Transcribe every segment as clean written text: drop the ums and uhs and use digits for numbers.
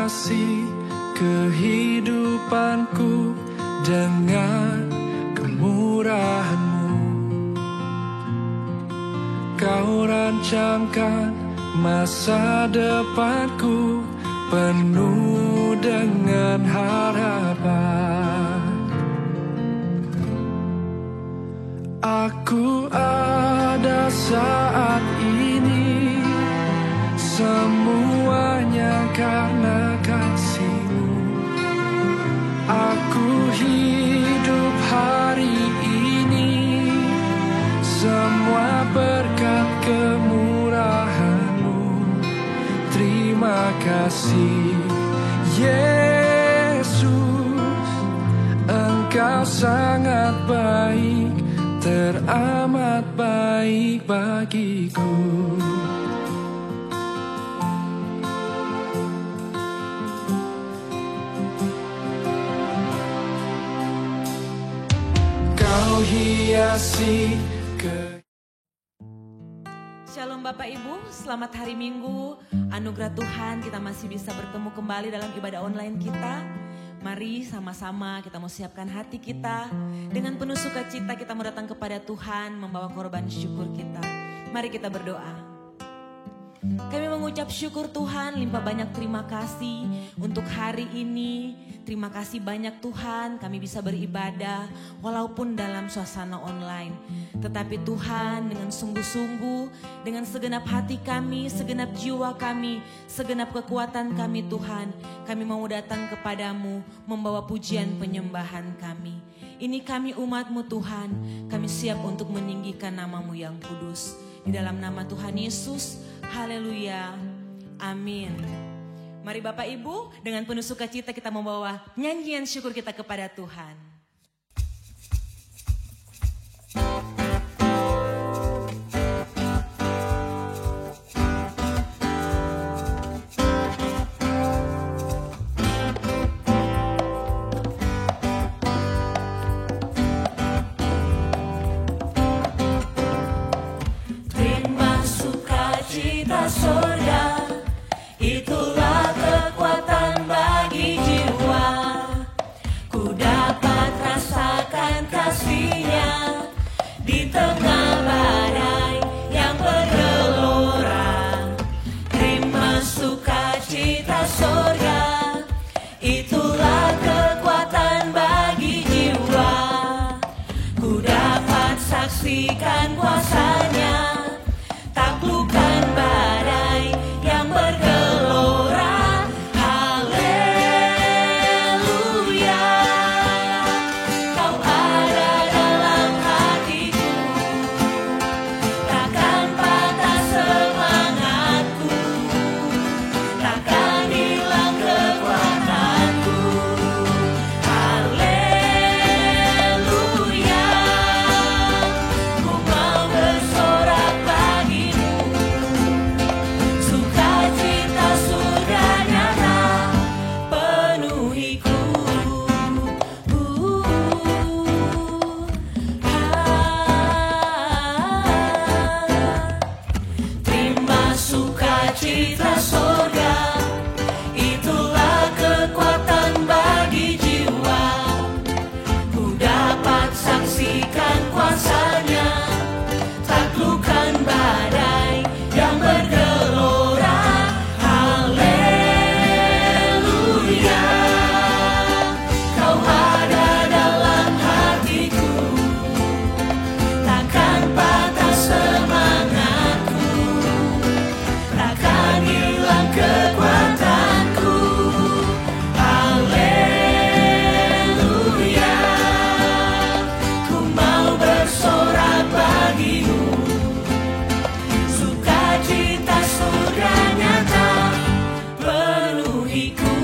menghiasi kehidupanku dengan kemurahan-Mu. Kau rancangkan masa depanku penuh dengan harapan. Aku ada saat ini, semuanya karena kasih-Mu. Aku hidup hari ini, semua berkat kemurahan-Mu. Terima kasih Yesus, Engkau sangat baik, teramat baik bagiku. Kau hiasi Shalom Bapak Ibu, selamat hari Minggu. Anugerah Tuhan kita masih bisa bertemu kembali dalam ibadah online kita. Mari sama-sama kita mau siapkan hati kita. Dengan penuh sukacita kita mau datang kepada Tuhan, membawa korban syukur kita. Mari kita berdoa. Kami mengucap syukur Tuhan, limpah banyak terima kasih untuk hari ini. Terima kasih banyak Tuhan, kami bisa beribadah walaupun dalam suasana online. Tetapi Tuhan, dengan sungguh-sungguh, dengan segenap hati kami, segenap jiwa kami, segenap kekuatan kami Tuhan, kami mau datang kepadamu membawa pujian penyembahan kami. Ini kami umat-Mu Tuhan, kami siap untuk meninggikan nama-Mu yang kudus. Di dalam nama Tuhan Yesus, haleluya, amin. Mari Bapak Ibu, dengan penuh sukacita kita membawa nyanyian syukur kita kepada Tuhan. Terima sukacita surga, itulah kekuatan bagi jiwa. Ku dapat rasakan kasih-Nya di tengah badai yang bergelora. Terima sukacita surga, itulah kekuatan bagi jiwa. Ku dapat saksikan kuasa-Nya, taklukkan badai yang bergelora. Haleluya, Kau ada dalam hatiku, takkan patah semangatku, takkan hilang kekuatanku. Haleluya, ku mau bersorak bagimu, sukacita sudah nyata penuhiku. Terima sukacita surga, itulah kekuatan bagi jiwa. Ku dapat saksikan kuasa-Nya, taklukkan badai yang bergelora. Haleluya, Kau ada dalam hatiku, takkan patah semangatku, takkan hilang kekuatanku. Haleluya, ku mau bersorak bagimu, sukacita sudah nyata penuhiku.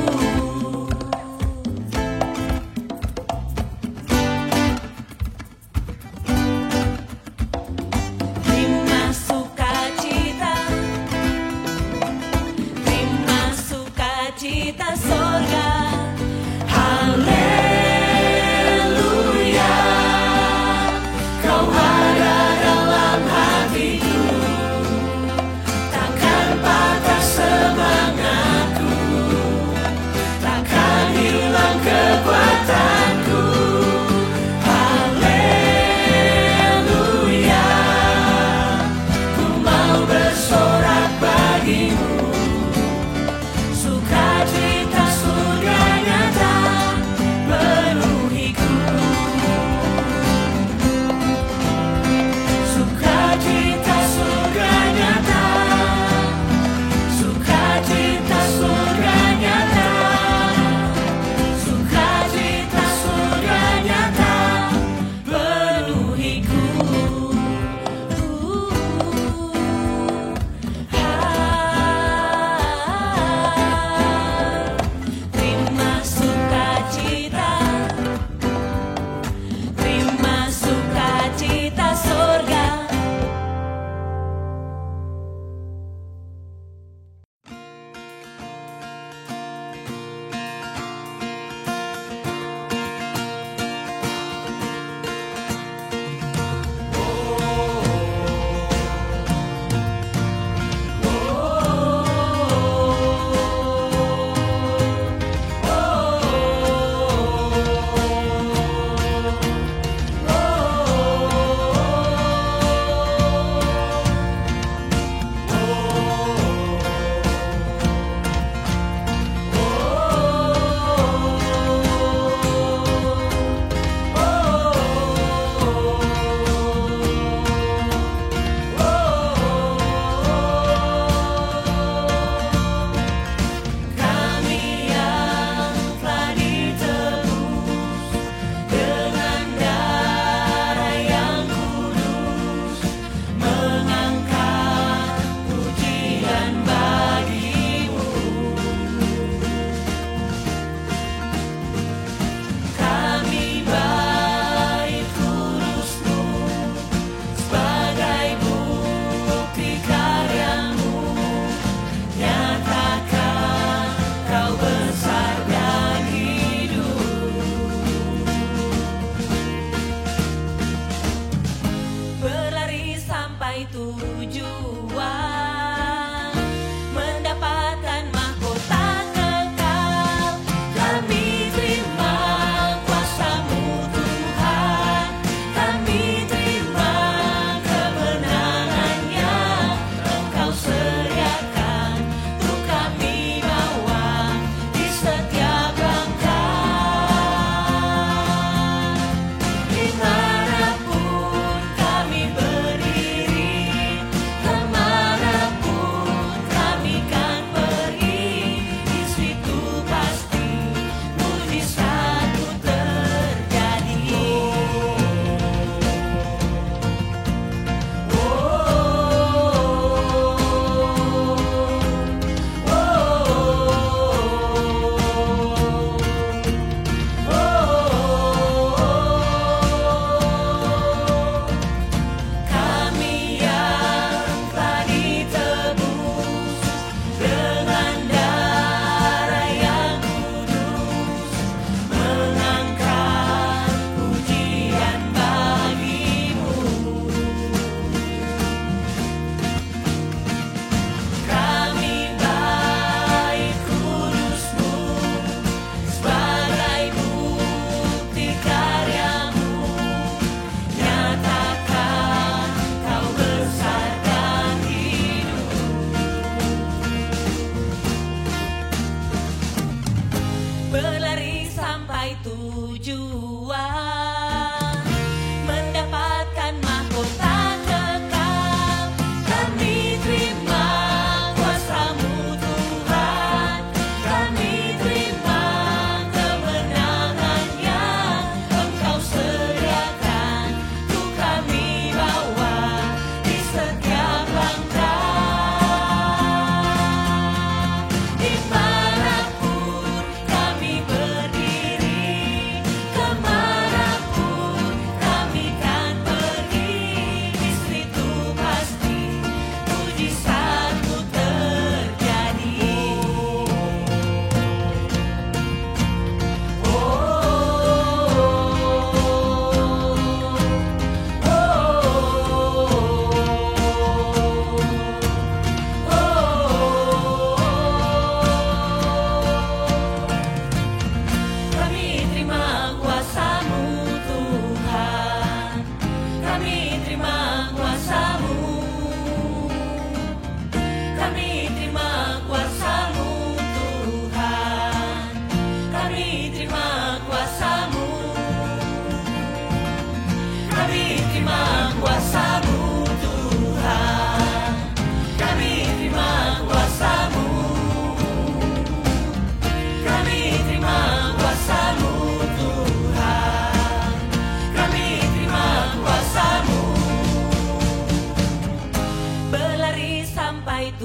Terima sukacita, terima sukacita surga. Haleluya, Kau ada dalam hatiku, takkan patah semangatku,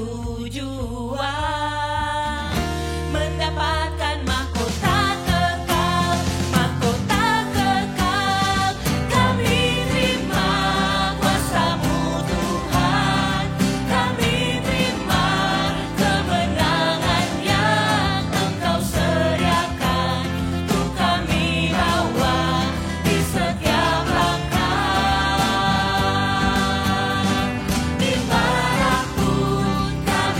tujuan, mendapatkan mahkota kekal, mahkota kekal. Kami terima kuasa-Mu Tuhan, kami terima kemenangan yang Engkau sediakan, untuk kami bawa di setiap langkah. Dimanapun kami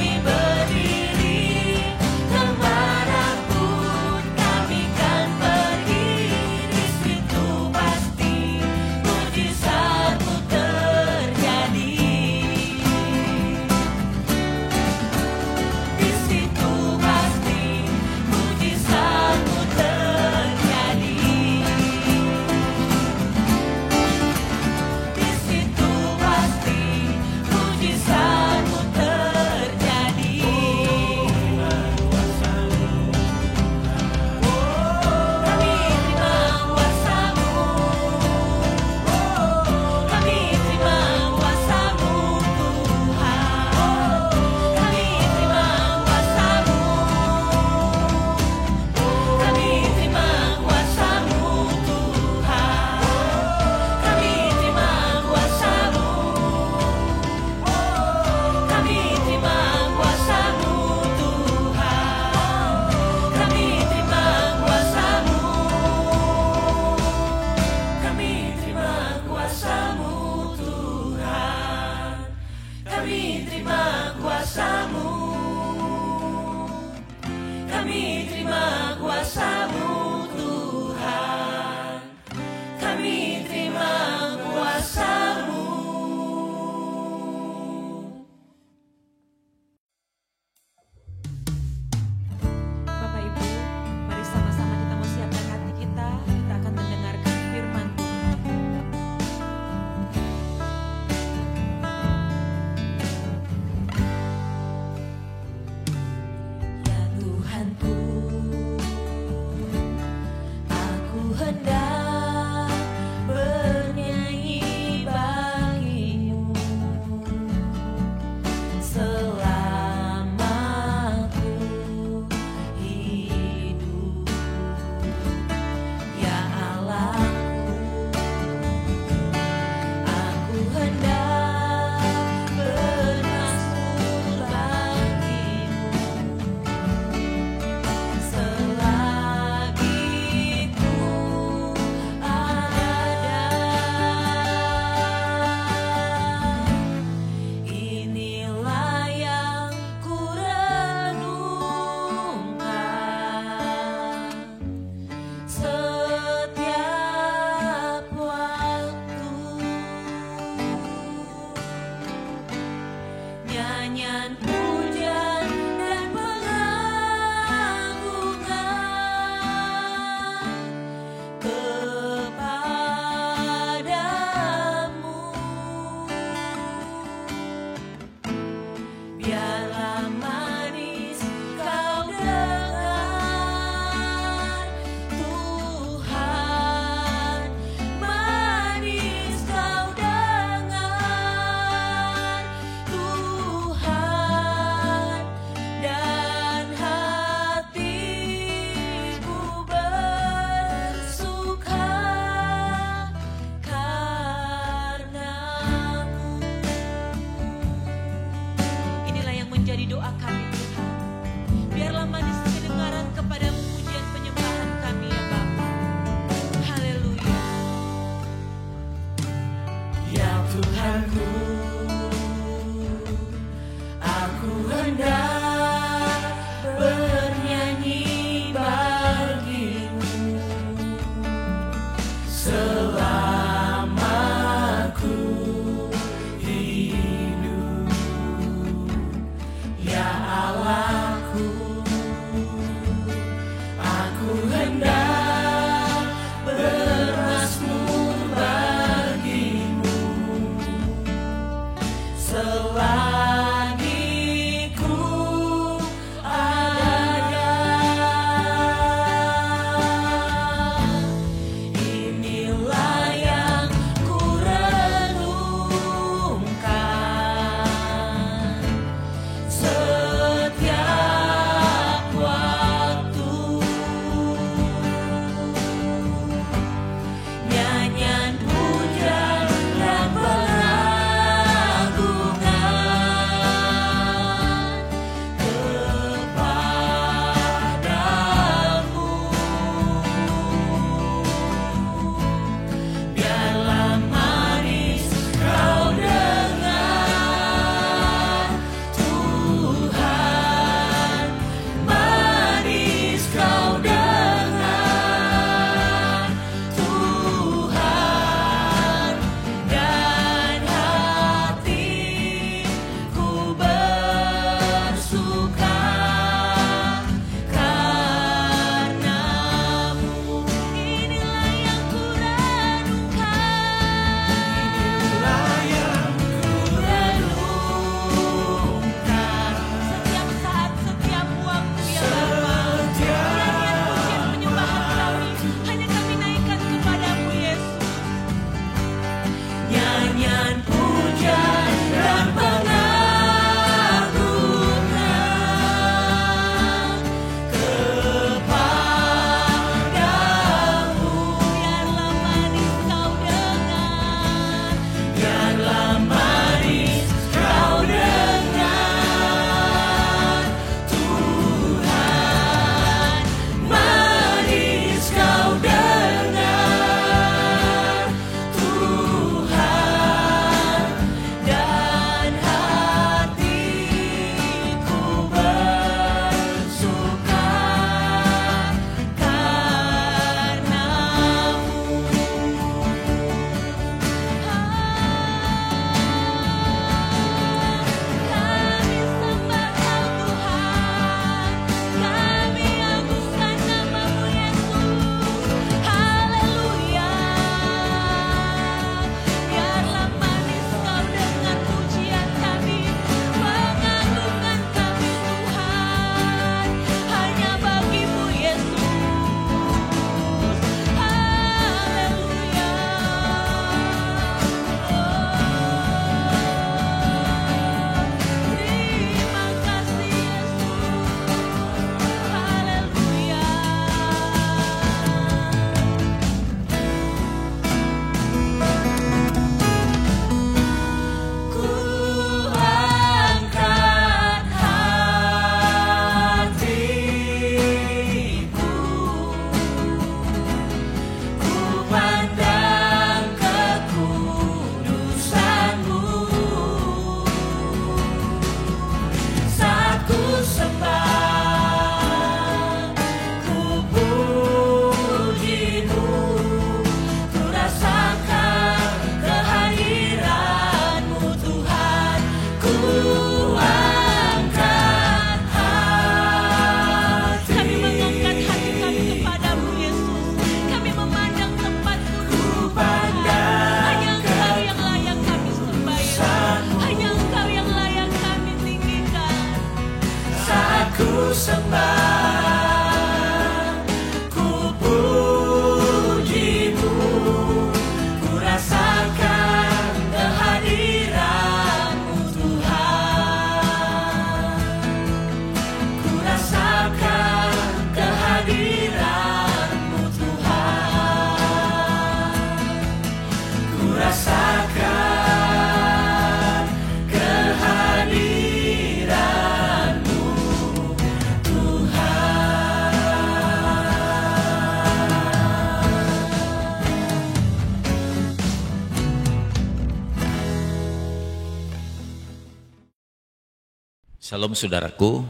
Salam saudaraku,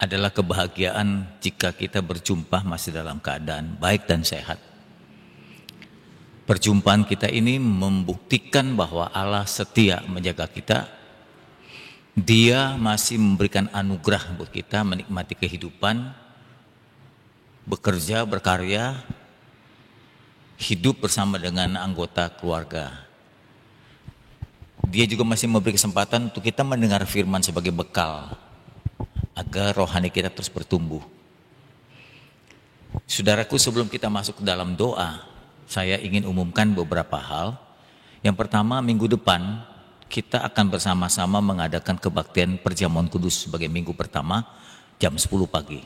adalah kebahagiaan jika kita berjumpa masih dalam keadaan baik dan sehat. Perjumpaan kita ini membuktikan bahwa Allah setia menjaga kita. Dia masih memberikan anugerah buat kita menikmati kehidupan, bekerja, berkarya, hidup bersama dengan anggota keluarga. Dia juga masih memberi kesempatan untuk kita mendengar firman sebagai bekal agar rohani kita terus bertumbuh. Saudaraku, sebelum kita masuk ke dalam doa, saya ingin umumkan beberapa hal. Yang pertama, minggu depan kita akan bersama-sama mengadakan kebaktian perjamuan kudus sebagai minggu pertama jam 10 pagi.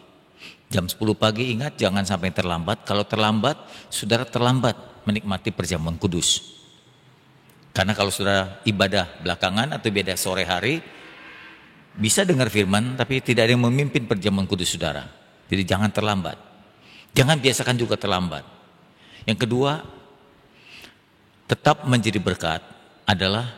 Jam 10 pagi, ingat jangan sampai terlambat. Kalau terlambat, saudara terlambat menikmati perjamuan kudus. Karena kalau saudara ibadah belakangan atau ibadah sore hari, bisa dengar firman tapi tidak ada yang memimpin perjamuan kudus saudara. Jadi jangan terlambat. Jangan biasakan juga terlambat. Yang kedua, tetap menjadi berkat adalah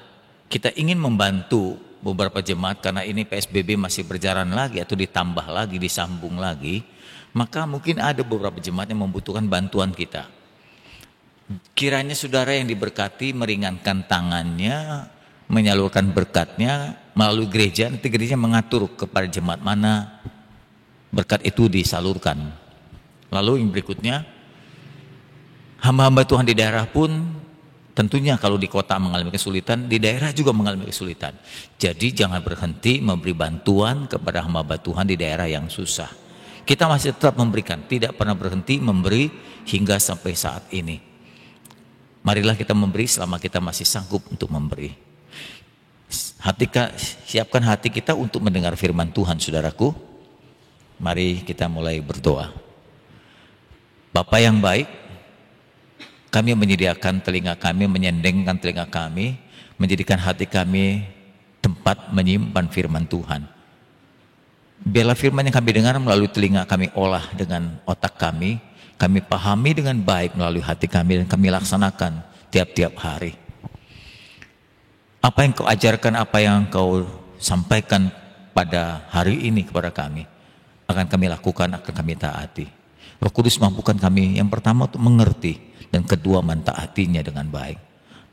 kita ingin membantu beberapa jemaat karena ini PSBB masih berjalan lagi atau ditambah lagi, disambung lagi. Maka mungkin ada beberapa jemaat yang membutuhkan bantuan kita. Kiranya saudara yang diberkati meringankan tangannya, menyalurkan berkatnya melalui gereja. Nanti gereja mengatur kepada jemaat mana berkat itu disalurkan. Lalu yang berikutnya, hamba-hamba Tuhan di daerah pun tentunya kalau di kota mengalami kesulitan, di daerah juga mengalami kesulitan. Jadi jangan berhenti memberi bantuan kepada hamba-hamba Tuhan di daerah yang susah. Kita masih tetap memberikan, tidak pernah berhenti memberi hingga sampai saat ini. Marilah kita memberi selama kita masih sanggup untuk memberi. Siapkan hati kita untuk mendengar firman Tuhan, saudaraku. Mari kita mulai berdoa. Bapa yang baik, kami menyediakan telinga kami, menyendengkan telinga kami, menjadikan hati kami tempat menyimpan firman Tuhan. Biarlah firman yang kami dengar melalui telinga kami olah dengan otak kami pahami dengan baik melalui hati kami dan kami laksanakan tiap-tiap hari. Apa yang kau ajarkan, apa yang kau sampaikan pada hari ini kepada kami, akan kami lakukan, akan kami taati. Roh Kudus mampukan kami yang pertama untuk mengerti dan kedua mentaatinya dengan baik.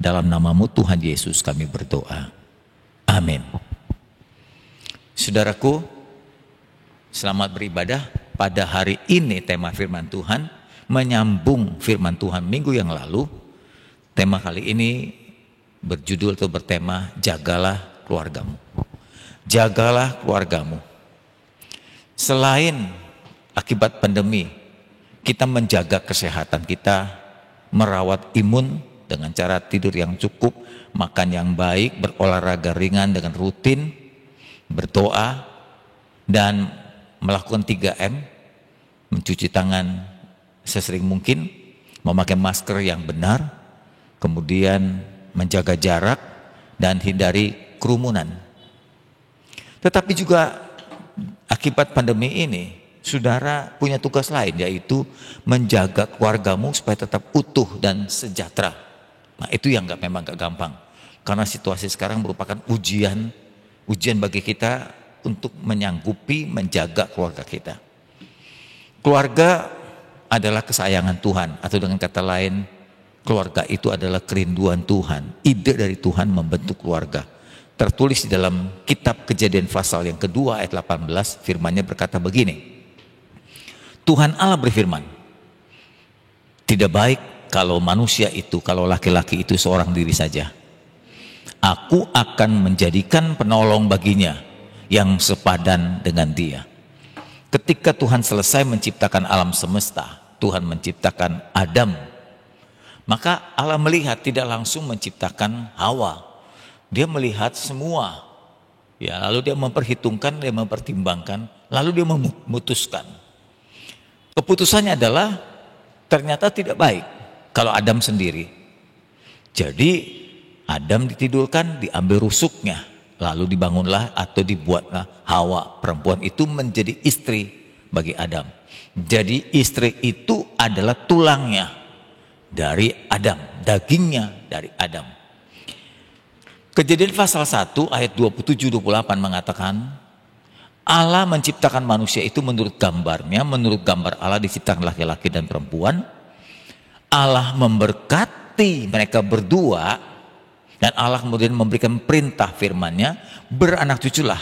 Dalam namamu Tuhan Yesus kami berdoa. Amin. Saudaraku, selamat beribadah. Pada hari ini tema firman Tuhan menyambung firman Tuhan minggu yang lalu. Tema kali ini berjudul atau bertema jagalah keluargamu. Jagalah keluargamu. Selain akibat pandemi, kita menjaga kesehatan kita, merawat imun dengan cara tidur yang cukup, makan yang baik, berolahraga ringan dengan rutin, berdoa, dan melakukan 3M, mencuci tangan sesering mungkin, memakai masker yang benar, kemudian menjaga jarak dan hindari kerumunan. Tetapi juga akibat pandemi ini, saudara punya tugas lain, yaitu menjaga keluargamu supaya tetap utuh dan sejahtera. Nah itu yang memang gak gampang, karena situasi sekarang merupakan ujian bagi kita untuk menyanggupi menjaga keluarga kita. Keluarga adalah kesayangan Tuhan, atau dengan kata lain, keluarga itu adalah kerinduan Tuhan. Ide dari Tuhan membentuk keluarga. Tertulis di dalam kitab Kejadian pasal yang kedua ayat 18, firman-Nya berkata begini. Tuhan Allah berfirman, tidak baik kalau manusia itu, kalau laki-laki itu seorang diri saja. Aku akan menjadikan penolong baginya yang sepadan dengan dia. Ketika Tuhan selesai menciptakan alam semesta, Tuhan menciptakan Adam, maka Allah melihat tidak langsung menciptakan Hawa. Dia melihat semua, ya, lalu dia memperhitungkan, dia mempertimbangkan, lalu dia memutuskan. Keputusannya adalah ternyata tidak baik kalau Adam sendiri. Jadi Adam ditidurkan, diambil rusuknya, lalu dibangunlah atau dibuatlah Hawa. Perempuan itu menjadi istri bagi Adam. Jadi istri itu adalah tulangnya dari Adam, dagingnya dari Adam. Kejadian pasal 1 ayat 27-28 mengatakan, Allah menciptakan manusia itu menurut gambarnya, menurut gambar Allah diciptakan laki-laki dan perempuan. Allah memberkati mereka berdua, dan Allah kemudian memberikan perintah firman-Nya, beranak cuculah,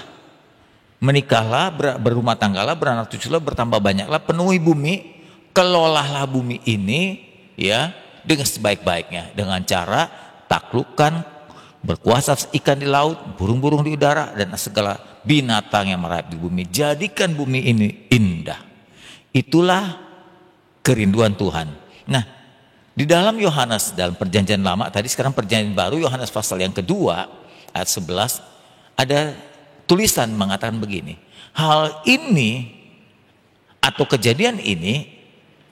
menikahlah, berumah tanggalah, beranak cuculah, bertambah banyaklah, penuhi bumi, kelolalah bumi ini ya dengan sebaik-baiknya, dengan cara taklukkan, berkuasa ikan di laut, burung-burung di udara, dan segala binatang yang merayap di bumi. Jadikan bumi ini indah. Itulah kerinduan Tuhan. Nah, di dalam Yohanes, dalam perjanjian lama tadi, sekarang perjanjian baru, Yohanes pasal yang kedua ayat 11, ada tulisan mengatakan begini, hal ini atau kejadian ini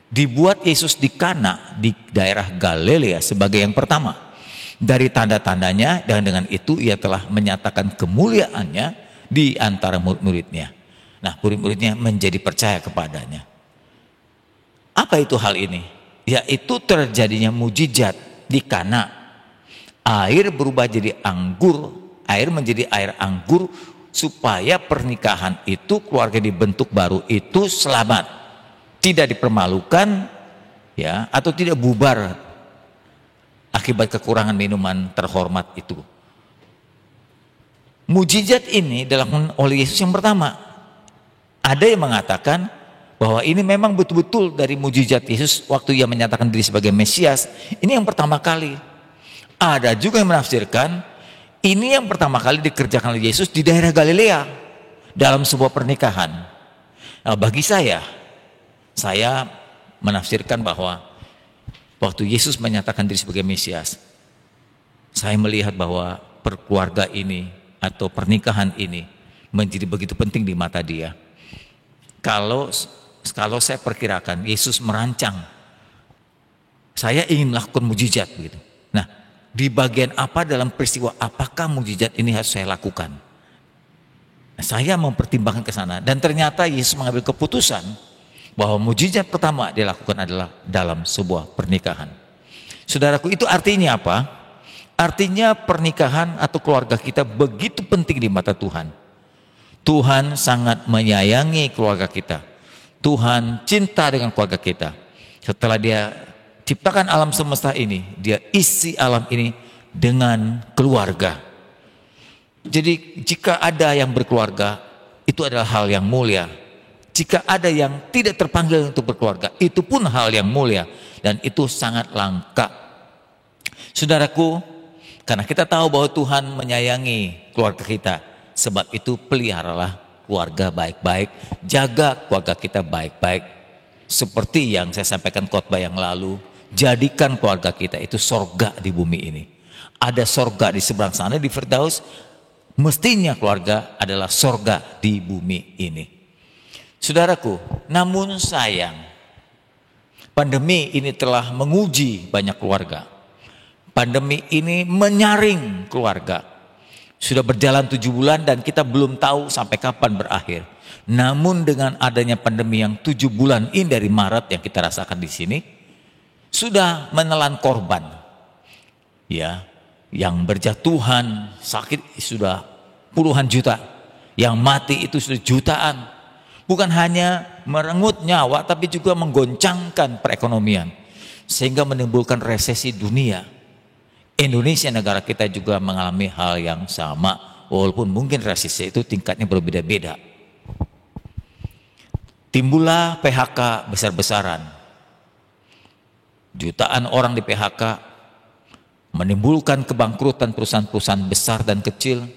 dibuat Yesus di Kana di daerah Galilea sebagai yang pertama dari tanda-tandanya, dan dengan itu ia telah menyatakan kemuliaannya di antara murid-muridnya. Nah, murid-muridnya menjadi percaya kepadanya. Apa itu hal ini? Yaitu terjadinya mujizat di Kana. Air berubah jadi anggur, air menjadi air anggur, supaya pernikahan itu, keluarga dibentuk baru itu selamat, tidak dipermalukan ya, atau tidak bubar akibat kekurangan minuman terhormat itu. Mujizat ini dilakukan oleh Yesus yang pertama. Ada yang mengatakan bahwa ini memang betul-betul dari mujizat Yesus waktu ia menyatakan diri sebagai Mesias. Ini yang pertama kali. Ada juga yang menafsirkan ini yang pertama kali dikerjakan oleh Yesus di daerah Galilea dalam sebuah pernikahan. Nah, bagi saya menafsirkan bahwa waktu Yesus menyatakan diri sebagai Mesias, saya melihat bahwa perkeluarga ini atau pernikahan ini menjadi begitu penting di mata dia. Kalau saya perkirakan Yesus merancang, saya ingin melakukan mujizat begitu. Nah, di bagian apa dalam peristiwa apakah mujizat ini harus saya lakukan? Nah, saya mempertimbangkan ke sana, dan ternyata Yesus mengambil keputusan bahwa mujizat pertama dilakukan adalah dalam sebuah pernikahan. Saudaraku, itu artinya apa? Artinya pernikahan atau keluarga kita begitu penting di mata Tuhan. Tuhan sangat menyayangi keluarga kita. Tuhan cinta dengan keluarga kita. Setelah dia ciptakan alam semesta ini, dia isi alam ini dengan keluarga. Jadi jika ada yang berkeluarga, itu adalah hal yang mulia. Jika ada yang tidak terpanggil untuk berkeluarga, itu pun hal yang mulia, dan itu sangat langka. Saudaraku, karena kita tahu bahwa Tuhan menyayangi keluarga kita, sebab itu peliharalah keluarga baik-baik, jaga keluarga kita baik-baik. Seperti yang saya sampaikan khotbah yang lalu, jadikan keluarga kita itu sorga di bumi ini. Ada sorga di seberang sana di Firdaus, mestinya keluarga adalah sorga di bumi ini. Saudaraku, namun sayang, pandemi ini telah menguji banyak keluarga. Pandemi ini menyaring keluarga. Sudah berjalan 7 bulan dan kita belum tahu sampai kapan berakhir. Namun dengan adanya pandemi yang 7 bulan ini dari Maret yang kita rasakan di sini, sudah menelan korban. Ya, yang berjatuhan, sakit sudah puluhan juta. Yang mati itu sudah jutaan. Bukan hanya merenggut nyawa, tapi juga menggoncangkan perekonomian. Sehingga menimbulkan resesi dunia. Indonesia, negara kita juga mengalami hal yang sama. Walaupun mungkin resesi itu tingkatnya berbeda-beda. Timbullah PHK besar-besaran. Jutaan orang di PHK. Menimbulkan kebangkrutan perusahaan-perusahaan besar dan kecil.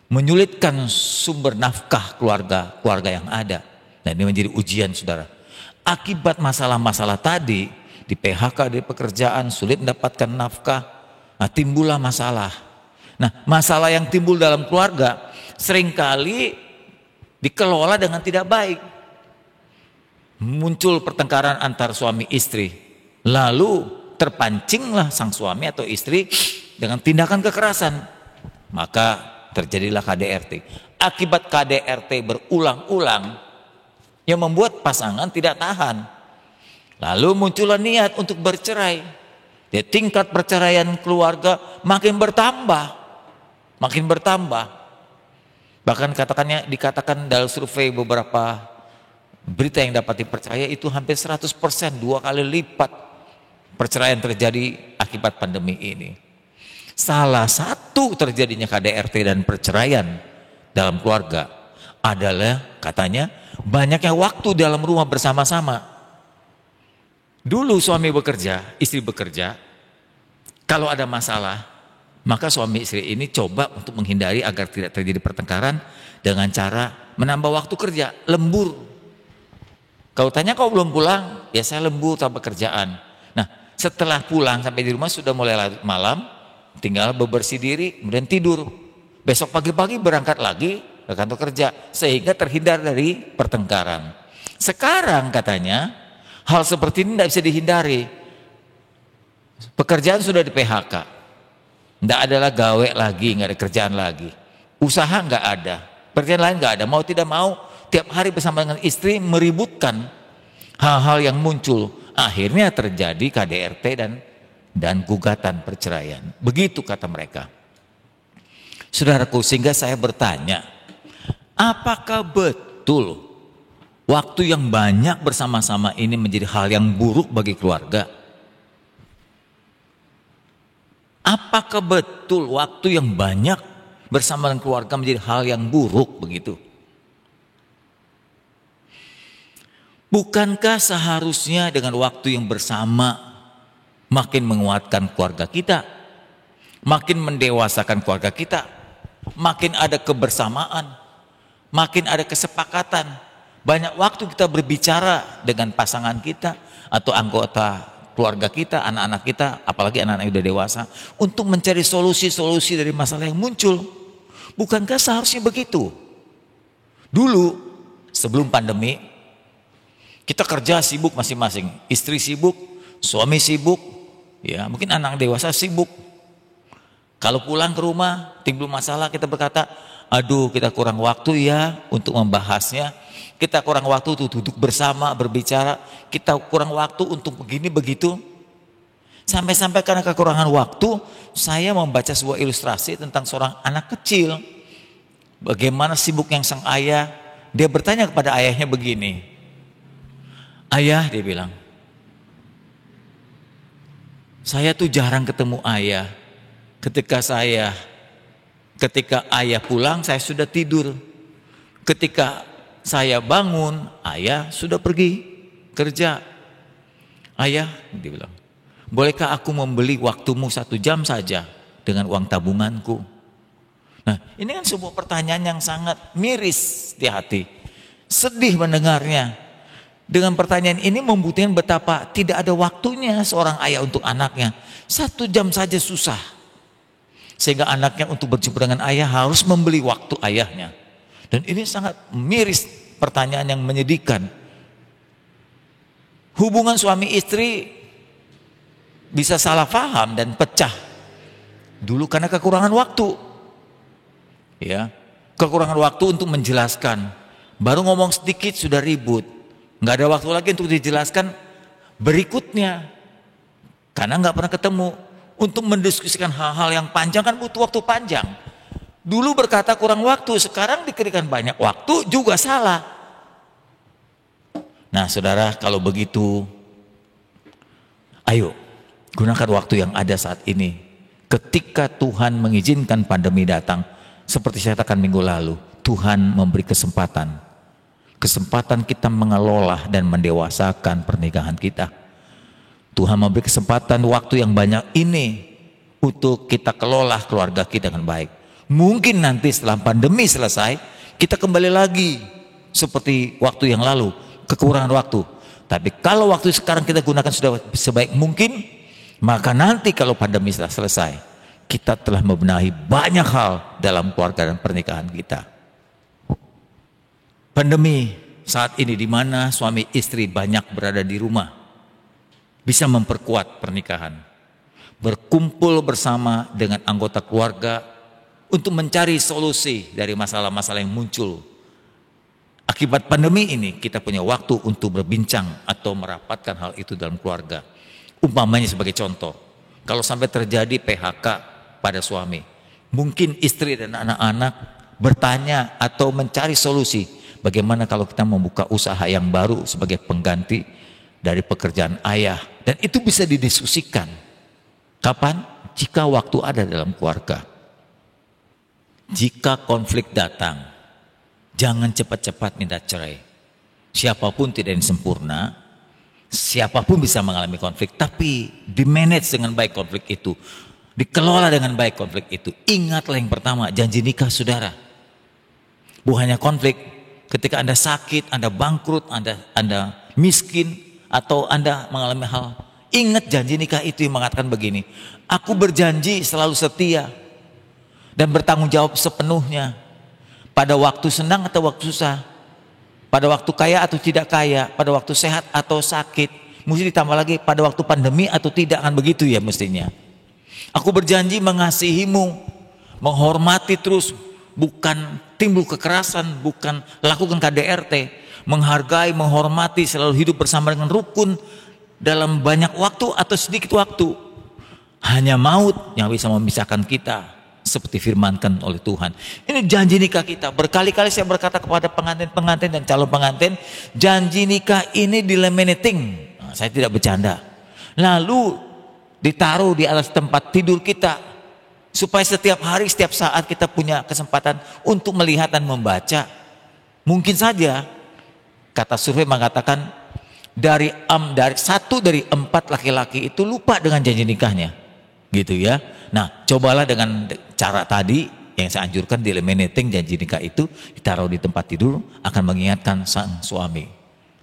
Menyulitkan sumber nafkah keluarga yang ada. Dan ini menjadi ujian, saudara. Akibat masalah-masalah tadi, di PHK, di pekerjaan, sulit mendapatkan nafkah, nah timbullah masalah. Nah, masalah yang timbul dalam keluarga seringkali dikelola dengan tidak baik. Muncul pertengkaran antar suami istri. Lalu terpancinglah sang suami atau istri dengan tindakan kekerasan. Maka terjadilah KDRT. Akibat KDRT berulang-ulang yang membuat pasangan tidak tahan. Lalu muncullah niat untuk bercerai. Tingkat perceraian keluarga makin bertambah. makin bertambah. Bahkan dikatakan dalam survei beberapa berita yang dapat dipercaya itu hampir 100%, 2 kali lipat perceraian terjadi akibat pandemi ini. Salah satu terjadinya KDRT dan perceraian dalam keluarga adalah katanya banyaknya waktu dalam rumah bersama-sama. Dulu suami bekerja, istri bekerja, kalau ada masalah, maka suami istri ini coba untuk menghindari agar tidak terjadi pertengkaran dengan cara menambah waktu kerja, lembur. Kalau tanya kau belum pulang, ya saya lembur tanpa kerjaan. Nah, setelah pulang sampai di rumah sudah mulai larut malam, tinggal bebersih diri, kemudian tidur. Besok pagi-pagi berangkat lagi ke kantor kerja, sehingga terhindar dari pertengkaran. Sekarang katanya, hal seperti ini tidak bisa dihindari. Pekerjaan sudah di PHK, tidak ada gawe lagi, nggak ada kerjaan lagi. Usaha nggak ada, pekerjaan lain nggak ada. Mau tidak mau, tiap hari bersama dengan istri meributkan hal-hal yang muncul. Akhirnya terjadi KDRT dan gugatan perceraian. Begitu kata mereka. Saudaraku, sehingga saya bertanya, apakah betul waktu yang banyak bersama-sama ini menjadi hal yang buruk bagi keluarga? Apakah betul waktu yang banyak bersama dengan keluarga menjadi hal yang buruk begitu? Bukankah seharusnya dengan waktu yang bersama makin menguatkan keluarga kita, makin mendewasakan keluarga kita, makin ada kebersamaan, makin ada kesepakatan. Banyak waktu kita berbicara dengan pasangan kita atau anggota keluarga kita, anak-anak kita, apalagi anak-anak yang sudah dewasa, untuk mencari solusi-solusi dari masalah yang muncul. Bukankah seharusnya begitu? Dulu sebelum pandemi, kita kerja sibuk masing-masing, istri sibuk, suami sibuk, ya mungkin anak dewasa sibuk. Kalau pulang ke rumah timbul masalah, kita berkata, aduh kita kurang waktu ya untuk membahasnya, kita kurang waktu untuk duduk bersama berbicara, kita kurang waktu untuk begini begitu. Sampai-sampai karena kekurangan waktu, saya membaca sebuah ilustrasi tentang seorang anak kecil, bagaimana sibuknya sang ayah. Dia bertanya kepada ayahnya begini, ayah, dia bilang, saya tuh jarang ketemu ayah. Ketika ayah pulang, saya sudah tidur. Ketika saya bangun, ayah sudah pergi kerja. Ayah, dia bilang, bolehkah aku membeli waktumu 1 jam saja dengan uang tabunganku? Nah, ini kan sebuah pertanyaan yang sangat miris di hati. Sedih mendengarnya. Dengan pertanyaan ini membuktikan betapa tidak ada waktunya seorang ayah untuk anaknya. 1 jam saja susah. Sehingga anaknya untuk berjumpa dengan ayah harus membeli waktu ayahnya. Dan ini sangat miris, pertanyaan yang menyedihkan. Hubungan suami istri bisa salah paham dan pecah dulu karena kekurangan waktu. Ya, kekurangan waktu untuk menjelaskan. Baru ngomong sedikit sudah ribut. Nggak ada waktu lagi untuk dijelaskan berikutnya. Karena nggak pernah ketemu. Untuk mendiskusikan hal-hal yang panjang kan butuh waktu panjang. Dulu berkata kurang waktu, sekarang diberikan banyak waktu juga salah. Nah saudara, kalau begitu, ayo gunakan waktu yang ada saat ini. Ketika Tuhan mengizinkan pandemi datang, seperti saya katakan minggu lalu, Tuhan memberi kesempatan kita mengelola dan mendewasakan pernikahan kita. Tuhan memberi kesempatan waktu yang banyak ini untuk kita kelola keluarga kita dengan baik. Mungkin nanti setelah pandemi selesai, kita kembali lagi seperti waktu yang lalu, kekurangan waktu. Tapi kalau waktu sekarang kita gunakan sudah sebaik mungkin, maka nanti kalau pandemi sudah selesai, kita telah membenahi banyak hal dalam keluarga dan pernikahan kita. Pandemi saat ini di mana suami istri banyak berada di rumah, bisa memperkuat pernikahan. Berkumpul bersama dengan anggota keluarga untuk mencari solusi dari masalah-masalah yang muncul. Akibat pandemi ini kita punya waktu untuk berbincang atau merapatkan hal itu dalam keluarga. Umpamanya sebagai contoh, kalau sampai terjadi PHK pada suami, Mungkin istri dan anak-anak bertanya atau mencari solusi. Bagaimana kalau kita membuka usaha yang baru sebagai pengganti dari pekerjaan ayah. Dan itu bisa didiskusikan. Kapan? Jika waktu ada dalam keluarga. Jika konflik datang, jangan cepat-cepat minta cerai. Siapapun tidak yang sempurna, siapapun bisa mengalami konflik, tapi di-manage dengan baik konflik itu, dikelola dengan baik konflik itu. Ingatlah yang pertama, janji nikah saudara. Bukan hanya konflik, ketika Anda sakit, Anda bangkrut, Anda miskin, atau Anda mengalami hal, ingat janji nikah itu yang mengatakan begini, aku berjanji selalu setia dan bertanggung jawab sepenuhnya pada waktu senang atau waktu susah, pada waktu kaya atau tidak kaya, pada waktu sehat atau sakit. Mesti ditambah lagi pada waktu pandemi atau tidak, kan begitu ya mestinya. Aku berjanji mengasihimu, menghormati terus, bukan timbul kekerasan, bukan lakukan KDRT, menghargai, menghormati, selalu hidup bersama dengan rukun dalam banyak waktu atau sedikit waktu. Hanya maut yang bisa memisahkan kita, seperti firmankan oleh Tuhan. Ini janji nikah kita. Berkali-kali saya berkata kepada pengantin-pengantin dan calon pengantin, janji nikah ini dilaminating. Nah, saya tidak bercanda. Lalu ditaruh di atas tempat tidur kita, supaya setiap hari, setiap saat kita punya kesempatan untuk melihat dan membaca. Mungkin saja, kata survei mengatakan, dari 1 dari 4 laki-laki itu lupa dengan janji nikahnya. Gitu ya. Nah, cobalah dengan cara tadi yang saya anjurkan, di eliminating janji nikah itu, ditaruh di tempat tidur, akan mengingatkan sang suami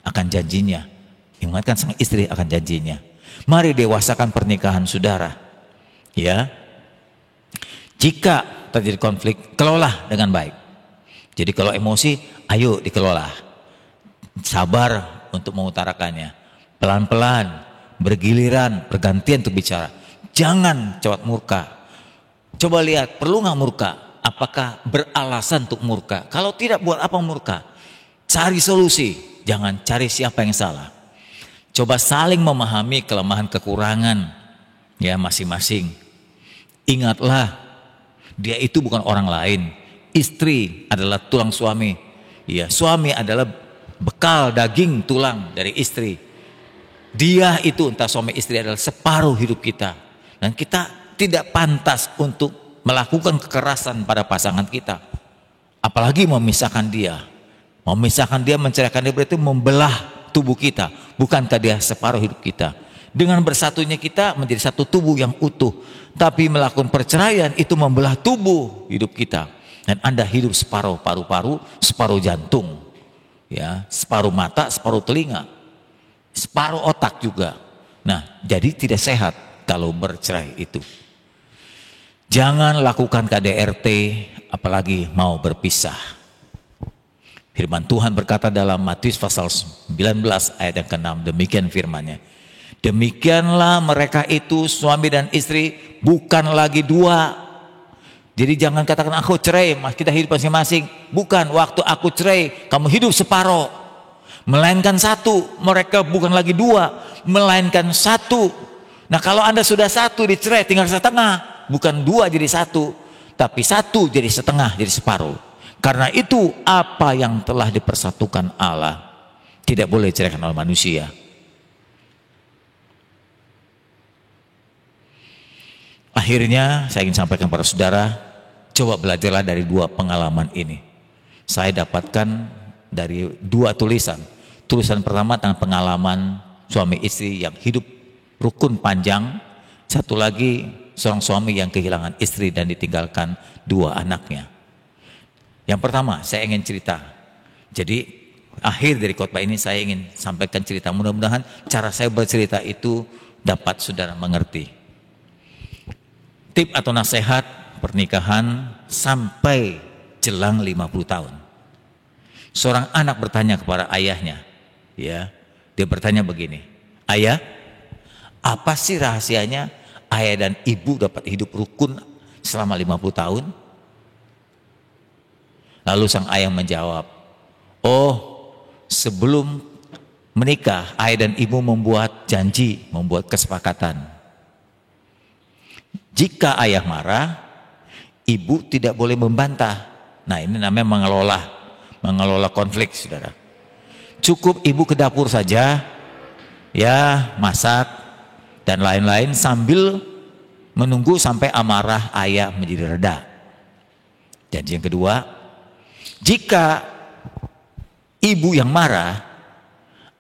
akan janjinya, mengingatkan sang istri akan janjinya. Mari dewasakan pernikahan saudara. Ya. Jika terjadi konflik, kelola dengan baik. Jadi kalau emosi, ayo dikelola. Sabar untuk mengutarakannya. Pelan-pelan, bergiliran, bergantian untuk bicara. Jangan cepat murka. Coba lihat, perlu nggak murka? Apakah beralasan untuk murka? Kalau tidak, buat apa murka? Cari solusi, jangan cari siapa yang salah. Coba saling memahami kelemahan kekurangan ya masing-masing. Ingatlah, dia itu bukan orang lain. Istri adalah tulang suami. Ya, suami adalah bekal daging tulang dari istri. Dia itu, entah suami istri, adalah separuh hidup kita. Dan kita tidak pantas untuk melakukan kekerasan pada pasangan kita. Apalagi memisahkan dia. Memisahkan dia, menceraikan dia, berarti membelah tubuh kita. Bukankah dia separuh hidup kita? Dengan bersatunya kita menjadi satu tubuh yang utuh. Tapi melakukan perceraian itu membelah tubuh hidup kita. Dan Anda hidup separuh paru-paru, separuh jantung. Ya, separuh mata, separuh telinga. Separuh otak juga. Nah, jadi tidak sehat kalau bercerai itu. Jangan lakukan KDRT, apalagi mau berpisah. Firman Tuhan berkata dalam Matius pasal 19 ayat yang ke-6, demikian firman-Nya. Demikianlah mereka itu, suami dan istri, bukan lagi dua. Jadi jangan katakan aku cerai, kita hidup masing-masing. Bukan, waktu aku cerai, kamu hidup separuh. Melainkan satu, mereka bukan lagi dua, melainkan satu. Nah, kalau Anda sudah satu dicerai, tinggal setengah. Bukan dua jadi satu, tapi satu jadi setengah, jadi separuh. Karena itu apa yang telah dipersatukan Allah tidak boleh diceraikan oleh manusia. Akhirnya saya ingin sampaikan kepada saudara, coba belajarlah dari 2 pengalaman ini. Saya dapatkan dari 2 tulisan. Tulisan pertama tentang pengalaman suami istri yang hidup rukun panjang. Satu lagi seorang suami yang kehilangan istri dan ditinggalkan 2 anaknya. Yang pertama saya ingin cerita. Jadi akhir dari khotbah ini saya ingin sampaikan cerita. Mudah-mudahan cara saya bercerita itu dapat saudara mengerti. Tip atau nasihat pernikahan sampai jelang 50 tahun. Seorang anak bertanya kepada ayahnya, ya, dia bertanya begini, ayah, apa sih rahasianya ayah dan ibu dapat hidup rukun selama 50 tahun? Lalu sang ayah menjawab, oh, sebelum menikah ayah dan ibu membuat janji, membuat kesepakatan. Jika ayah marah, Ibu tidak boleh membantah. Nah, ini namanya mengelola konflik, saudara. Cukup ibu ke dapur saja, ya masak dan lain-lain sambil menunggu sampai amarah ayah menjadi reda. Dan yang kedua, jika ibu yang marah,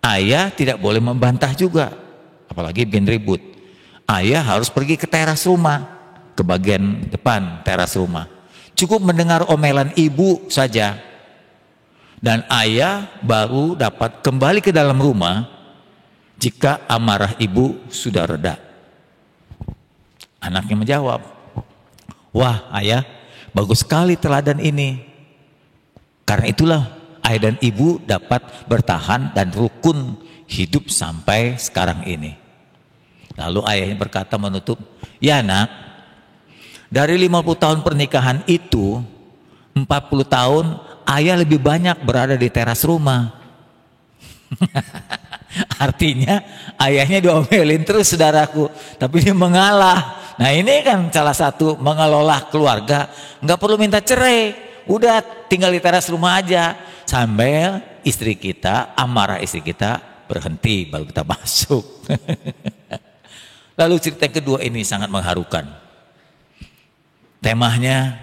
ayah tidak boleh membantah juga, apalagi bikin ribut. Ayah harus pergi ke teras rumah, ke bagian depan teras rumah. Cukup mendengar omelan ibu saja, dan ayah baru dapat kembali ke dalam rumah jika amarah ibu sudah reda. Anaknya menjawab, "Wah ayah, bagus sekali teladan ini. Karena itulah ayah dan ibu dapat bertahan dan rukun hidup sampai sekarang ini." Lalu ayahnya berkata menutup, "Ya nak, dari 50 tahun pernikahan itu, 40 tahun ayah lebih banyak berada di teras rumah." Artinya ayahnya diomelin terus, saudaraku, tapi dia mengalah. Nah, ini kan salah satu mengelola keluarga. Nggak perlu minta cerai, udah tinggal di teras rumah aja sambil istri kita, amarah istri kita berhenti, baru kita masuk. Lalu cerita yang kedua ini sangat mengharukan. Temanya,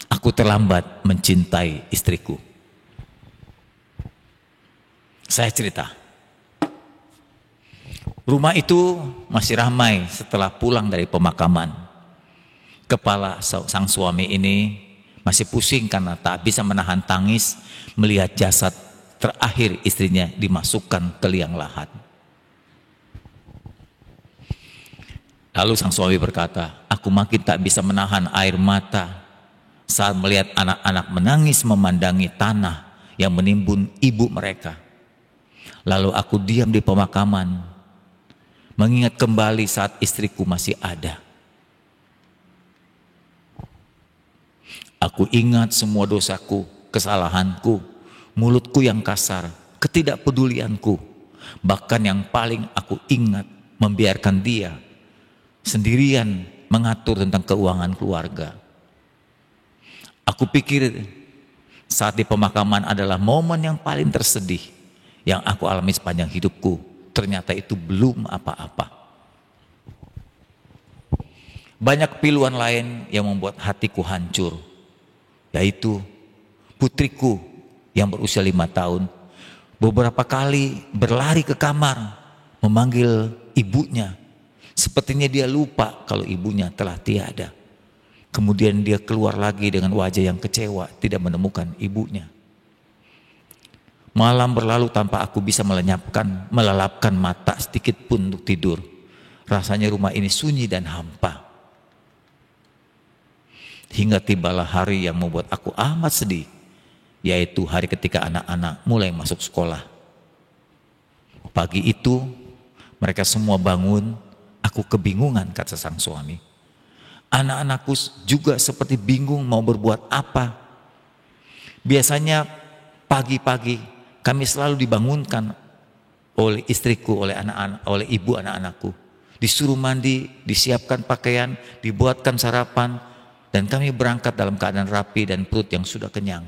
aku terlambat mencintai istriku. Saya cerita, rumah itu masih ramai setelah pulang dari pemakaman. Kepala sang suami ini masih pusing karena tak bisa menahan tangis melihat jasad terakhir istrinya dimasukkan ke liang lahat. Lalu sang suami berkata, "Aku makin tak bisa menahan air mata saat melihat anak-anak menangis memandangi tanah yang menimbun ibu mereka. Lalu aku diam di pemakaman, mengingat kembali saat istriku masih ada. Aku ingat semua dosaku, kesalahanku, mulutku yang kasar, ketidakpedulianku. Bahkan yang paling aku ingat, membiarkan dia sendirian mengatur tentang keuangan keluarga. Aku pikir saat di pemakaman adalah momen yang paling tersedih yang aku alami sepanjang hidupku. Ternyata itu belum apa-apa. Banyak piluan lain yang membuat hatiku hancur, yaitu putriku yang berusia 5 tahun beberapa kali berlari ke kamar memanggil ibunya. Sepertinya dia lupa kalau ibunya telah tiada. Kemudian dia keluar lagi dengan wajah yang kecewa, tidak menemukan ibunya. Malam berlalu tanpa aku bisa melelapkan mata sedikit pun untuk tidur. Rasanya rumah ini sunyi dan hampa. Hingga tibalah hari yang membuat aku amat sedih, yaitu hari ketika anak-anak mulai masuk sekolah. Pagi itu mereka semua bangun, aku kebingungan, kata sang suami. Anak-anakku juga seperti bingung mau berbuat apa. Biasanya pagi-pagi kami selalu dibangunkan oleh istriku, oleh ibu anak-anakku. Disuruh mandi, disiapkan pakaian, dibuatkan sarapan, dan kami berangkat dalam keadaan rapi dan perut yang sudah kenyang.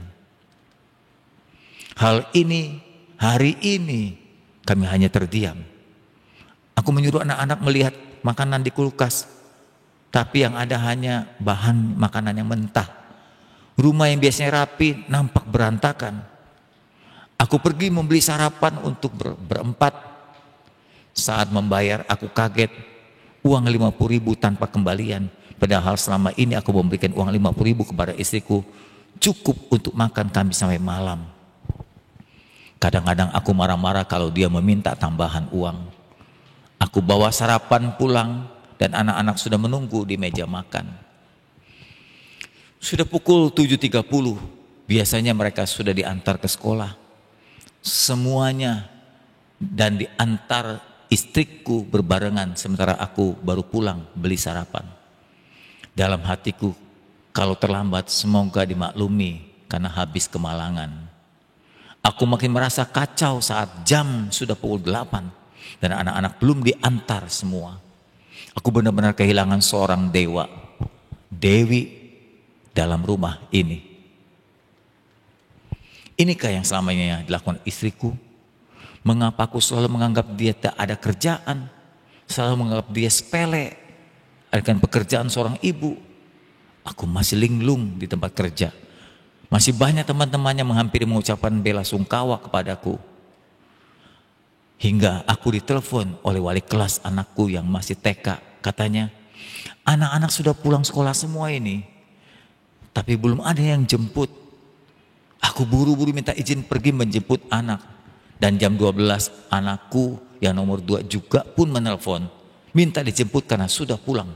Hal ini, hari ini, kami hanya terdiam. Aku menyuruh anak-anak melihat makanan di kulkas, tapi yang ada hanya bahan makanan yang mentah. Rumah yang biasanya rapi nampak berantakan. Aku pergi membeli sarapan untuk berempat. Saat membayar aku kaget, uang 50.000 tanpa kembalian. Padahal selama ini aku memberikan uang 50.000 kepada istriku, cukup untuk makan kami sampai malam. Kadang-kadang aku marah-marah kalau dia meminta tambahan uang. Aku bawa sarapan pulang dan anak-anak sudah menunggu di meja makan. Sudah pukul 7.30, biasanya mereka sudah diantar ke sekolah. Semuanya dan diantar istriku berbarengan sementara aku baru pulang beli sarapan. Dalam hatiku, kalau terlambat semoga dimaklumi karena habis kemalangan. Aku makin merasa kacau saat jam sudah pukul 8 dan anak-anak belum diantar semua. Aku benar-benar kehilangan seorang dewi dalam rumah ini. Inikah yang selamanya dilakukan istriku? Mengapa aku selalu menganggap dia tak ada kerjaan? Selalu menganggap dia sepele akan pekerjaan seorang ibu. Aku masih linglung di tempat kerja. Masih banyak teman-temannya menghampiri mengucapkan bela sungkawa kepadaku. Hingga aku ditelepon oleh wali kelas anakku yang masih TK. Katanya, anak-anak sudah pulang sekolah semua ini, tapi belum ada yang jemput. Aku buru-buru minta izin pergi menjemput anak. Dan jam 12 anakku yang nomor 2 juga pun menelpon. Minta dijemput karena sudah pulang.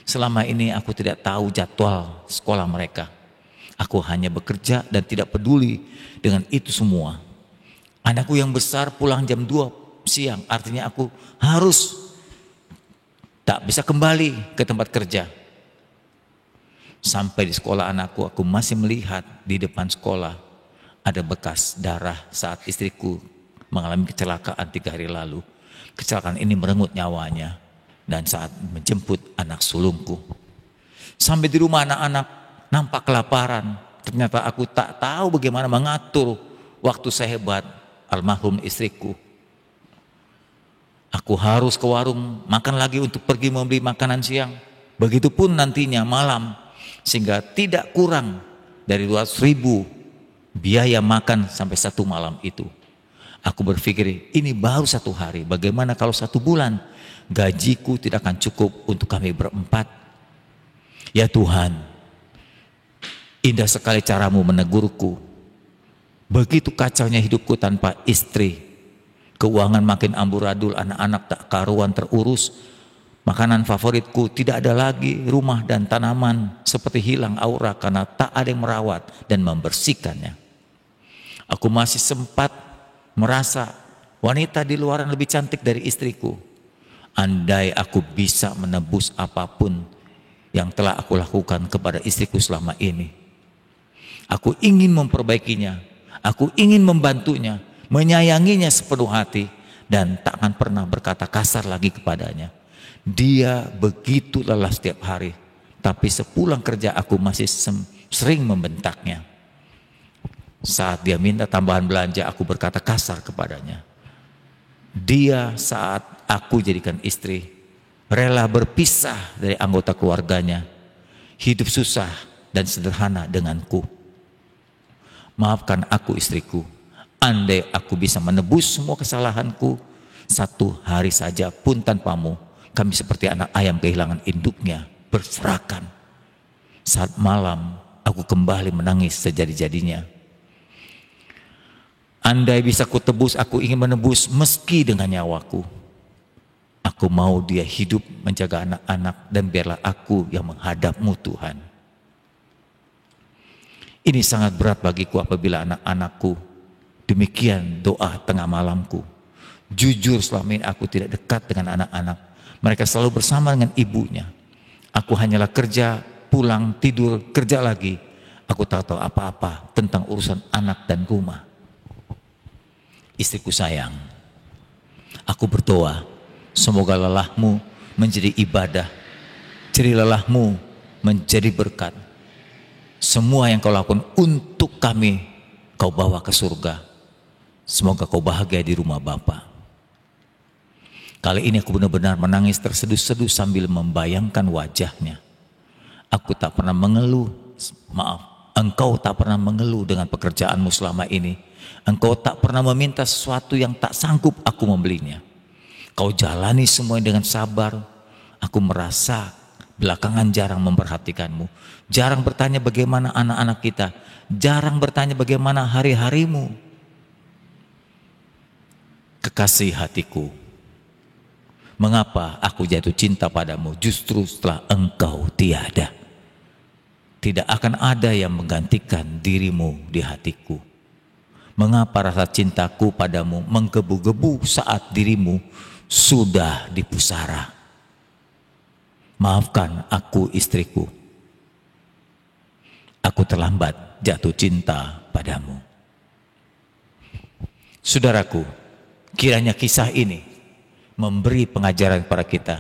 Selama ini aku tidak tahu jadwal sekolah mereka. Aku hanya bekerja dan tidak peduli dengan itu semua. Anakku yang besar pulang jam 2 siang. Artinya aku harus tak bisa kembali ke tempat kerja. Sampai di sekolah anakku, aku masih melihat di depan sekolah ada bekas darah saat istriku mengalami kecelakaan 3 hari lalu. Kecelakaan ini merenggut nyawanya dan saat menjemput anak sulungku. Sampai di rumah anak-anak nampak kelaparan. Ternyata aku tak tahu bagaimana mengatur waktu sehebat almarhum istriku. Aku harus ke warung makan lagi untuk pergi membeli makanan siang. Begitupun nantinya malam, sehingga tidak kurang dari 200.000 biaya makan sampai 1 malam itu. Aku berpikir ini baru 1 hari, bagaimana kalau 1 bulan gajiku tidak akan cukup untuk kami berempat. Ya Tuhan, indah sekali caramu menegurku. Begitu kacaunya hidupku tanpa istri. Keuangan makin amburadul, anak-anak tak karuan terurus. Makanan favoritku tidak ada lagi, rumah dan tanaman seperti hilang aura karena tak ada yang merawat dan membersihkannya. Aku masih sempat merasa wanita di luaran lebih cantik dari istriku. Andai aku bisa menebus apapun yang telah aku lakukan kepada istriku selama ini. Aku ingin memperbaikinya, aku ingin membantunya, menyayanginya sepenuh hati dan tak akan pernah berkata kasar lagi kepadanya. Dia begitu lelah setiap hari, tapi sepulang kerja aku masih sering membentaknya. Saat dia minta tambahan belanja, aku berkata kasar kepadanya. Dia saat aku jadikan istri, rela berpisah dari anggota keluarganya, hidup susah dan sederhana denganku. Maafkan aku istriku, andai aku bisa menebus semua kesalahanku, 1 hari saja pun tanpamu, kami seperti anak ayam kehilangan induknya, berserakan. Saat malam, aku kembali menangis sejadi-jadinya. Andai bisa kutebus, aku ingin menebus meski dengan nyawaku. Aku mau dia hidup menjaga anak-anak dan biarlah aku yang menghadapmu Tuhan. Ini sangat berat bagiku apabila anak-anakku demikian doa tengah malamku. Jujur selama ini aku tidak dekat dengan anak-anak. Mereka selalu bersama dengan ibunya. Aku hanyalah kerja, pulang, tidur, kerja lagi. Aku tak tahu apa-apa tentang urusan anak dan rumah. Istriku sayang, aku berdoa semoga lelahmu menjadi ibadah, jerih lelahmu menjadi berkat. Semua yang kau lakukan untuk kami, kau bawa ke surga. Semoga kau bahagia di rumah Bapa. Kali ini aku benar-benar menangis terseduh-seduh sambil membayangkan wajahnya. Aku tak pernah mengeluh, maaf, engkau tak pernah mengeluh dengan pekerjaanmu selama ini. Engkau tak pernah meminta sesuatu yang tak sanggup aku membelinya. Kau jalani semuanya dengan sabar. Aku merasa belakangan jarang memperhatikanmu. Jarang bertanya bagaimana anak-anak kita. Jarang bertanya bagaimana hari-harimu. Kekasih hatiku, mengapa aku jatuh cinta padamu justru setelah engkau tiada? Tidak akan ada yang menggantikan dirimu di hatiku. Mengapa rasa cintaku padamu menggebu-gebu saat dirimu sudah di pusara? Maafkan aku istriku. Aku terlambat jatuh cinta padamu. Saudaraku, kiranya kisah ini memberi pengajaran kepada kita.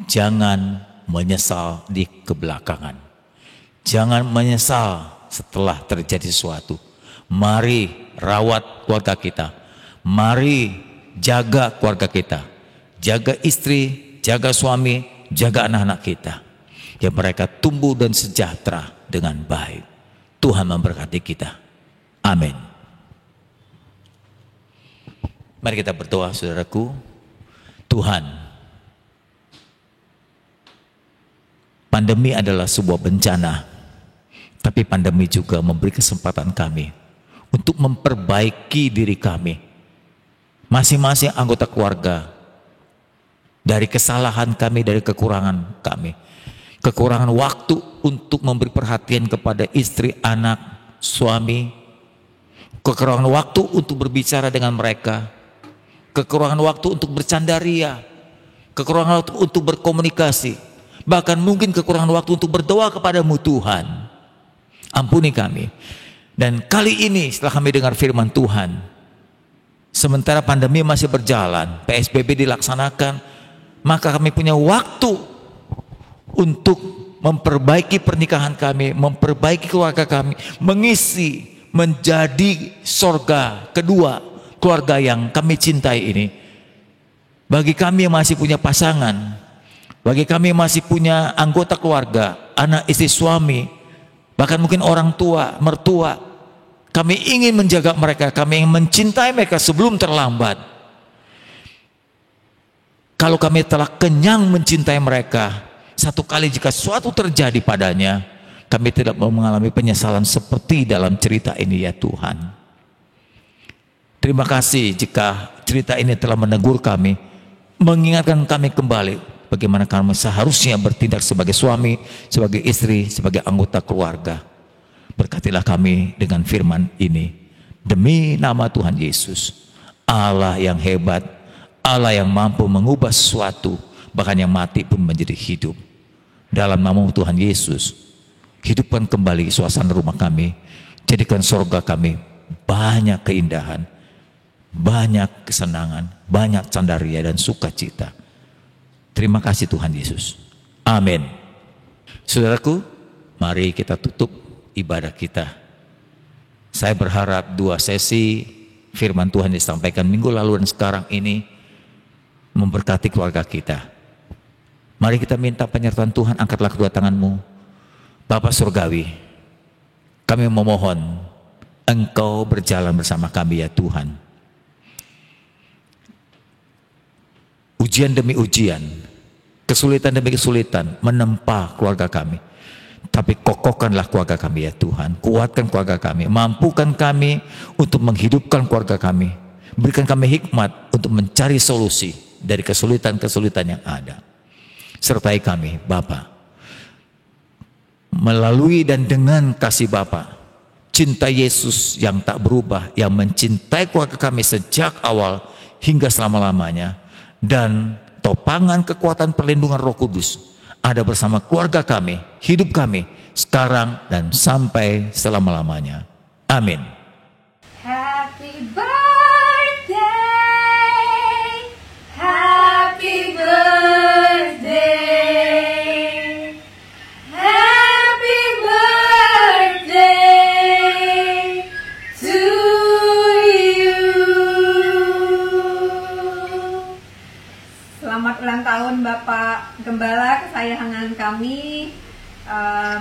Jangan menyesal di kebelakangan. Jangan menyesal setelah terjadi sesuatu. Mari rawat keluarga kita. Mari jaga keluarga kita. Jaga istri, jaga suami, jaga anak-anak kita. Ya, mereka tumbuh dan sejahtera dengan baik. Tuhan memberkati kita. Amin. Mari kita berdoa, saudaraku. Tuhan, pandemi adalah sebuah bencana, tapi pandemi juga memberi kesempatan kami untuk memperbaiki diri kami, masing-masing anggota keluarga, dari kesalahan kami, dari kekurangan kami, kekurangan waktu untuk memberi perhatian kepada istri, anak, suami, kekurangan waktu untuk berbicara dengan mereka, kekurangan waktu untuk bercandaria, kekurangan waktu untuk berkomunikasi, bahkan mungkin kekurangan waktu untuk berdoa kepadamu Tuhan. Ampuni kami. Dan kali ini setelah kami dengar firman Tuhan, sementara pandemi masih berjalan, PSBB dilaksanakan, maka kami punya waktu untuk memperbaiki pernikahan kami, memperbaiki keluarga kami, mengisi menjadi sorga kedua keluarga yang kami cintai ini. Bagi kami yang masih punya pasangan, bagi kami yang masih punya anggota keluarga, anak, istri, suami, bahkan mungkin orang tua, mertua, kami ingin menjaga mereka, kami ingin mencintai mereka sebelum terlambat. Kalau kami telah kenyang mencintai mereka, satu kali jika sesuatu terjadi padanya, kami tidak mau mengalami penyesalan seperti dalam cerita ini, ya Tuhan. Terima kasih jika cerita ini telah menegur kami, mengingatkan kami kembali bagaimana kami seharusnya bertindak sebagai suami, sebagai istri, sebagai anggota keluarga. Berkatilah kami dengan firman ini, demi nama Tuhan Yesus, Allah yang hebat, Allah yang mampu mengubah sesuatu, bahkan yang mati pun menjadi hidup. Dalam nama Tuhan Yesus, hidupkan kembali suasana rumah kami, jadikan surga kami banyak keindahan, banyak kesenangan, banyak candaria dan sukacita. Terima kasih Tuhan Yesus. Amin. Saudaraku, mari kita tutup ibadah kita. Saya berharap 2 sesi firman Tuhan disampaikan minggu lalu dan sekarang ini memberkati keluarga kita. Mari kita minta penyertaan Tuhan. Angkatlah kedua tanganmu. Bapa Surgawi, kami memohon Engkau berjalan bersama kami, ya Tuhan. Ujian demi ujian, kesulitan demi kesulitan menempa keluarga kami. Tapi kokohkanlah keluarga kami, ya Tuhan. Kuatkan keluarga kami, mampukan kami untuk menghidupkan keluarga kami. Berikan kami hikmat untuk mencari solusi dari kesulitan-kesulitan yang ada. Sertai kami, Bapa. Melalui dan dengan kasih Bapa, cinta Yesus yang tak berubah, yang mencintai keluarga kami sejak awal hingga selama-lamanya, dan topangan kekuatan perlindungan Roh Kudus ada bersama keluarga kami, hidup kami, sekarang dan sampai selama-lamanya. Amin. Happy birthday, happy birthday, happy birthday to you. Selamat ulang tahun Bapak Gembala kesayangan kami,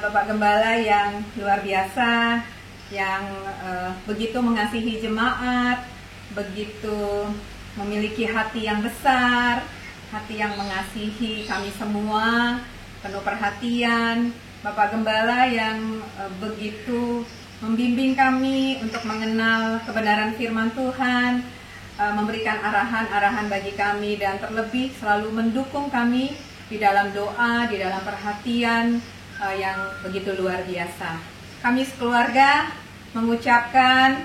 Bapak Gembala yang luar biasa, yang begitu mengasihi jemaat, begitu memiliki hati yang besar, hati yang mengasihi kami semua, penuh perhatian. Bapak Gembala yang begitu membimbing kami untuk mengenal kebenaran firman Tuhan, memberikan arahan-arahan bagi kami, dan terlebih selalu mendukung kami di dalam doa, di dalam perhatian yang begitu luar biasa. Kami sekeluarga mengucapkan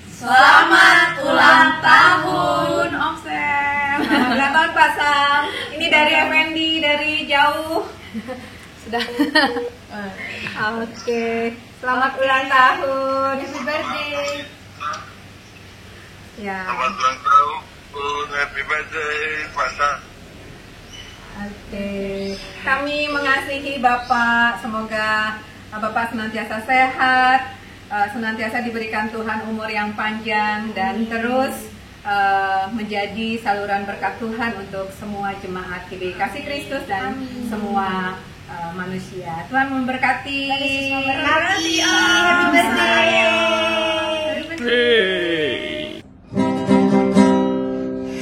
selamat ulang tahun Om Sam. Selamat ulang tahun Pak Sam. Ini dari Effendi dari jauh. Sudah. Oke. Selamat ulang tahun. Happy birthday. Ya. Selamat ulang tahun. Happy birthday Pak Sam. Oke. Kami mengasihi Bapak. Semoga Bapak senantiasa sehat, senantiasa diberikan Tuhan umur yang panjang, dan terus menjadi saluran berkat Tuhan untuk semua jemaat GBI Kasih Kristus dan semua manusia. Tuhan memberkati. Happy birthday.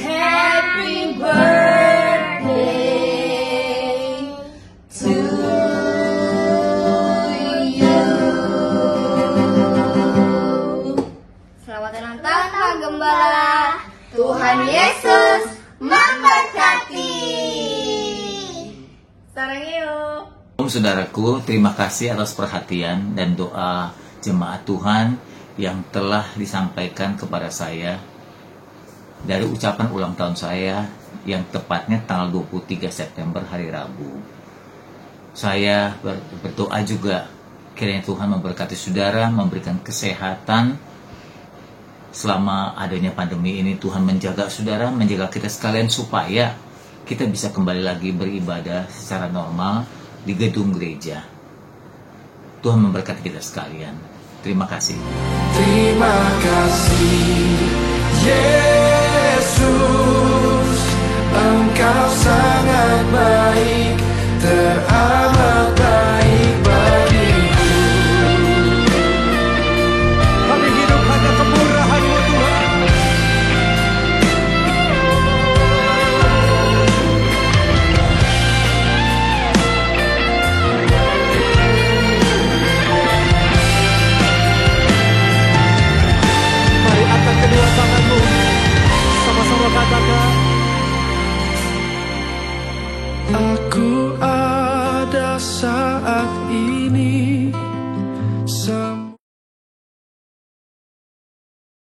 Happy birthday to you. Selamat ulang tahun Pak Gembala. Tuhan Yesus memberkati. Sarang yuk. Saudaraku, terima kasih atas perhatian dan doa jemaat Tuhan yang telah disampaikan kepada saya dari ucapan ulang tahun saya yang tepatnya tanggal 23 September hari Rabu. Saya berdoa juga kiranya Tuhan memberkati saudara, memberikan kesehatan selama adanya pandemi ini. Tuhan menjaga saudara, menjaga kita sekalian supaya kita bisa kembali lagi beribadah secara normal di gedung gereja. Tuhan memberkati kita sekalian. Terima kasih. Terima kasih Yesus, Engkau sangat baik, teramat baik bagiku. Kami hidup hanya kemurahan-Mu Tuhan. Mari angkat kedua tanganmu, sama-sama katakan. Aku ada saat ini